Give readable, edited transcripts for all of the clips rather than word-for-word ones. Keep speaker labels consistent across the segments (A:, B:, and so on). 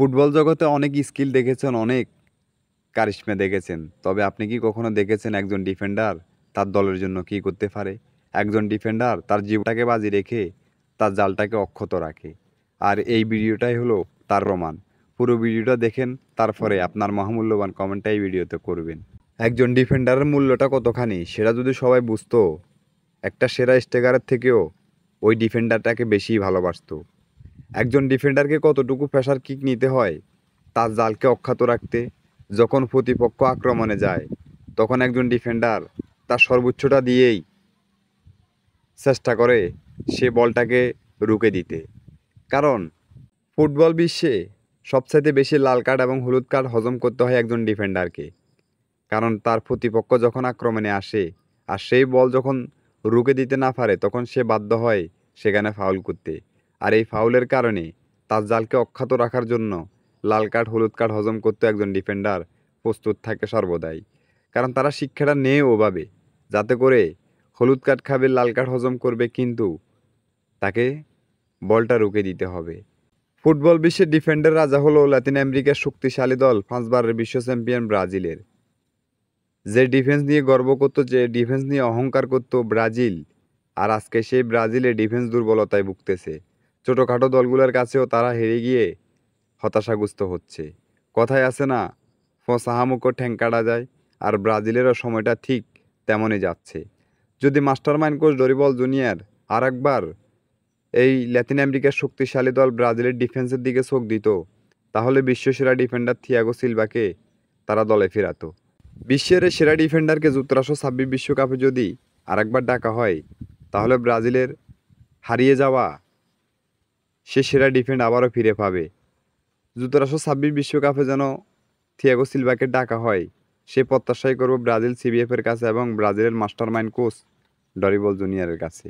A: Football জগতে অনেক skill দেখেছেন, অনেক কারিশমা দেখেছেন। তবে আপনি কি কখনো দেখেছেন একজন ডিফেন্ডার তার দলের জন্য কি করতে পারে? একজন ডিফেন্ডার তার জীবনটাকে বাজি রেখে তার জালটাকে অক্ষত রাখে। আর এই ভিডিওটাই হলো তার প্রমাণ। পুরো ভিডিওটা দেখেন, তারপরে আপনার মহামূল্যবান কমেন্টটা এই ভিডিওতে করবেন। একজন ডিফেন্ডারের মূল্যটা কতখানি সেটা যদি সবাই বুঝতো, একটা সেরা স্ট্রাইকারের থেকেও ওই ডিফেন্ডারটাকে বেশি ভালোবাসতো। একজন ডিফেন্ডারকে কতটুকু প্রেসার কিক নিতে হয় তার জালকে অক্ষত রাখতে। যখন প্রতিপক্ষ আক্রমণে যায় তখন একজন ডিফেন্ডার তার সর্বোচ্চটা দিয়েই চেষ্টা করে সে বলটাকে রুখে দিতে। কারণ ফুটবল বিশ্বে সবচাইতে বেশি লাল কার্ড এবং হলুদ কার্ড হজম করতে হয় একজন ডিফেন্ডারকে। কারণ তার প্রতিপক্ষ যখন আক্রমণে আসে আর সেই বল যখন রুখে দিতে না পারে তখন সে বাধ্য হয় সেখানে ফাউল করতে। আর এই ফাউলের কারণে তার জালকে অক্ষত রাখার জন্য লাল কার্ড হলুদ কার্ড হজম করতে একজন ডিফেন্ডার প্রস্তুত থাকে সর্বদাই। কারণ তারা শিক্ষাটা নেয় ওভাবে, যাতে করে হলুদ কার্ড খাবে, লাল কার্ড হজম করবে, কিন্তু তাকে বলটা রুখে দিতে হবে। ফুটবল বিশ্বের ডিফেন্ডার রাজা হলো লাতিন আমেরিকার শক্তিশালী দল 5 বারের বিশ্ব চ্যাম্পিয়ন ব্রাজিলের। যে ডিফেন্স নিয়ে গর্ব করতো, যে ডিফেন্স নিয়ে অহংকার করতো ব্রাজিল, আর আজকে সেই ব্রাজিলের ডিফেন্স দুর্বলতায় ভুগতেছে। ছোটোখাটো দলগুলোর কাছেও তারা হেরে গিয়ে হতাশাগ্রস্ত হচ্ছে। কথায় আছে না, সাহামুখো ঠ্যাং কাটা যায়, আর ব্রাজিলেরও সময়টা ঠিক তেমনই যাচ্ছে। যদি mastermind coach Dorival junior আর একবার এই ল্যাতিন আমেরিকার শক্তিশালী দল ব্রাজিলের ডিফেন্সের দিকে চোখ দিত, তাহলে বিশ্বসেরা ডিফেন্ডার থিয়াগো সিলভাকে তারা দলে ফেরাতো। বিশ্বের এই সেরা ডিফেন্ডারকে যুক্তরাষ্ট্র 26 বিশ্বকাপে যদি আরেকবার ডাকা হয়, তাহলে ব্রাজিলের হারিয়ে যাওয়া সে সেরা ডিফেন্ড আবারও ফিরে পাবে। যুক্তরাষ্ট্র 26 বিশ্বকাপে যেন থিয়াগো সিলভাকে ডাকা হয়, সে প্রত্যাশাই করব ব্রাজিল সিবিএফের কাছে এবং ব্রাজিলের মাস্টার মাইন্ড কোচ ডরিবল জুনিয়রের কাছে।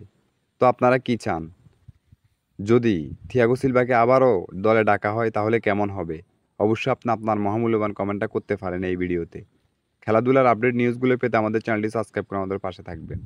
A: তো আপনারা কি চান? যদি থিয়াগো সিলভাকে আবারও দলে ডাকা হয় তাহলে কেমন হবে? অবশ্যই আপনি আপনার মহামূল্যবান কমেন্টটা করতে পারেন এই ভিডিওতে। খেলাধুলার আপডেট নিউজগুলো পেতে আমাদের চ্যানেলটি সাবস্ক্রাইব করে আমাদের পাশে থাকবেন।